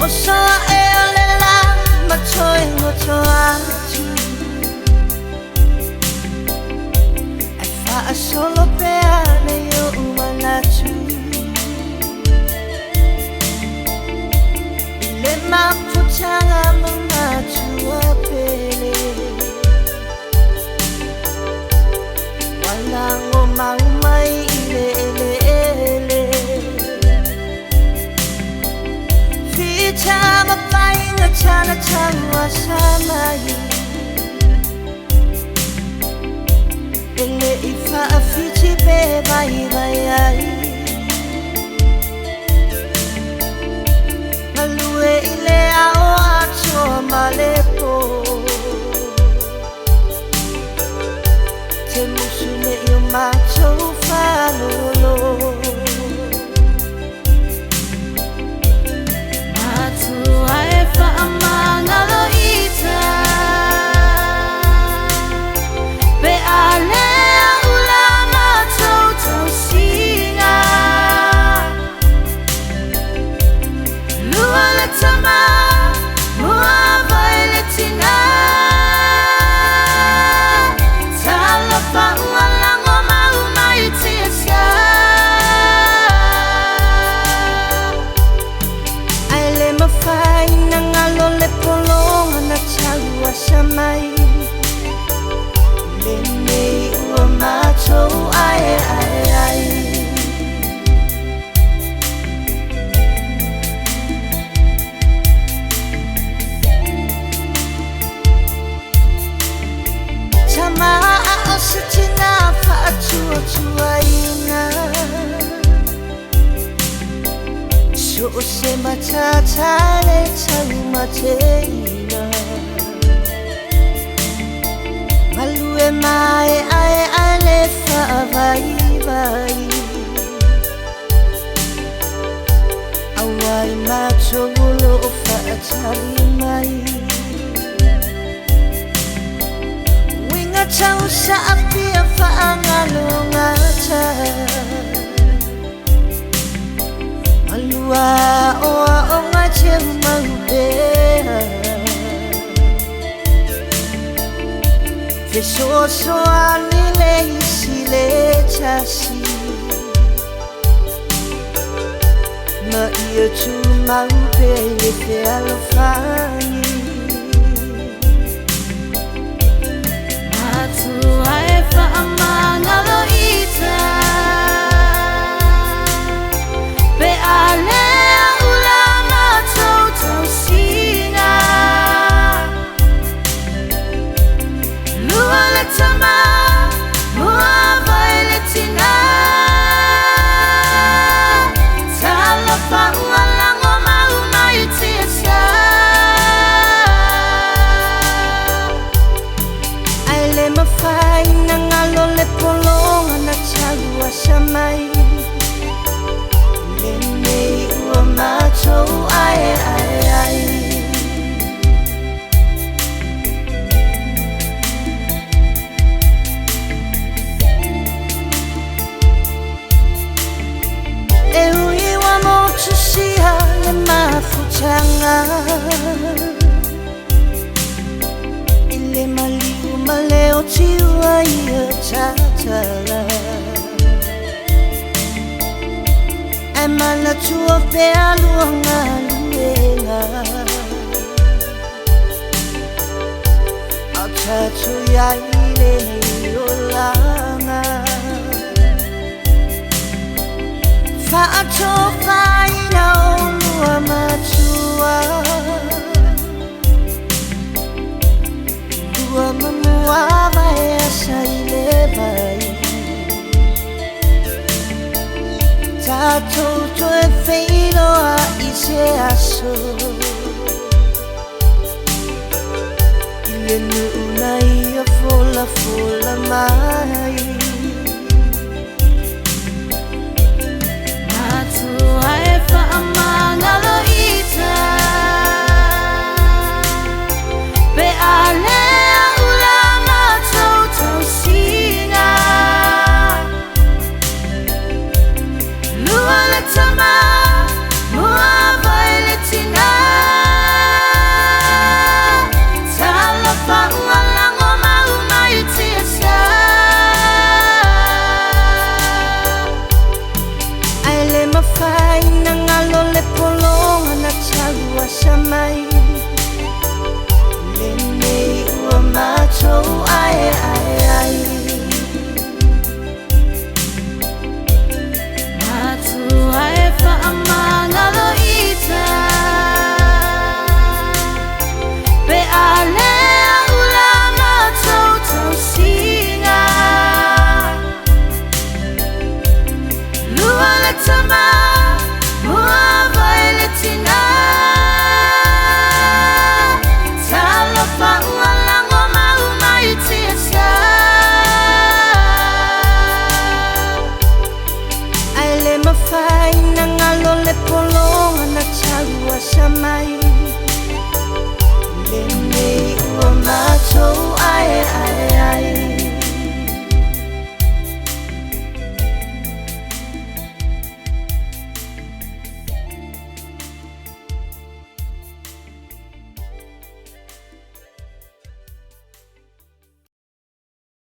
Osoa e ole la matoe ngoto atu E faa solo pea ne yo umanatu Ile maputanga mangatu apele Walango maumai ile ele Fitama painga chana changwa samai Ele ifa afiti be bai bai ai Malue ile ao acho malepo Te musune yo macho falolo Samai Lene ua matou ai ai ai Tama o sitina faatua tuaina So se matatale tau mateina Malue mai ai ale fa vai vai Awai macho lo fa tari mai Winga tau sa apia fa angalunga ta Malua oa onga te maubea Fe so anile isile tasi Ma ia tu maupe le fe alofani Matu ae fa amanga lo ita Pe ale ula matou tau singa Tama mua vailetina Tala whaua lango mauna i tiasa Ai le mawhai na ngalo le polonga na talua samai Le nei ua matou ai ai ai Sia le mafutanga Ile maliu maleo tiwa ia tatala E mana tua pea luanga luenga Au tatu ia ile ni olanga Fa'ato faina o mua matua Lua mamua vai asa ile vai Tato to e feino a ise aso Ile nuna ia fola fola mai Ae fa amanga lo ita Pe ale ula matou tau singa Lua le tama mua vailetina le mafai na ngalo le polonga na chalua shamai le nei ua matou ai ai ai